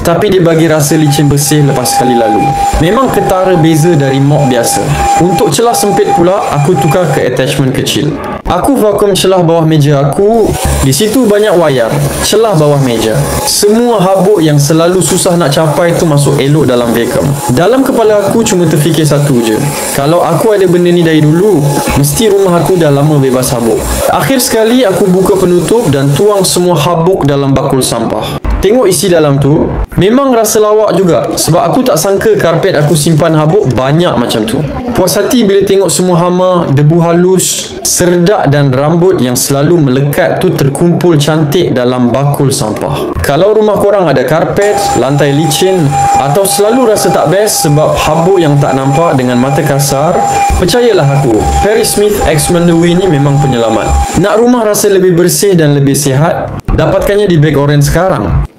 tapi dia bagi rasa licin bersih lepas sekali lalu. Memang ketara beza dari mop biasa. Untuk celah sempit pula, aku tukar ke attachment kecil. Aku vakum celah bawah meja aku. Di situ banyak wayar. Celah bawah meja. Semua habuk yang selalu susah nak capai tu masuk elok dalam vacuum. Dalam kepala aku cuma terfikir satu je. Kalau aku ada benda ni dari dulu, mesti rumah aku dah lama bebas habuk. Akhir sekali aku buka penutup dan tuang semua habuk dalam bakul sampah. Tengok isi dalam tu, memang rasa lawak juga sebab aku tak sangka karpet aku simpan habuk banyak macam tu. Puas hati bila tengok semua hama, debu halus, serdak dan rambut yang selalu melekat tu terkumpul cantik dalam bakul sampah. Kalau rumah korang ada karpet, lantai licin atau selalu rasa tak best sebab habuk yang tak nampak dengan mata kasar, percayalah aku, Perry Smith X Mandui ni memang penyelamat. Nak rumah rasa lebih bersih dan lebih sihat? Dapatkannya di Bag Orange sekarang.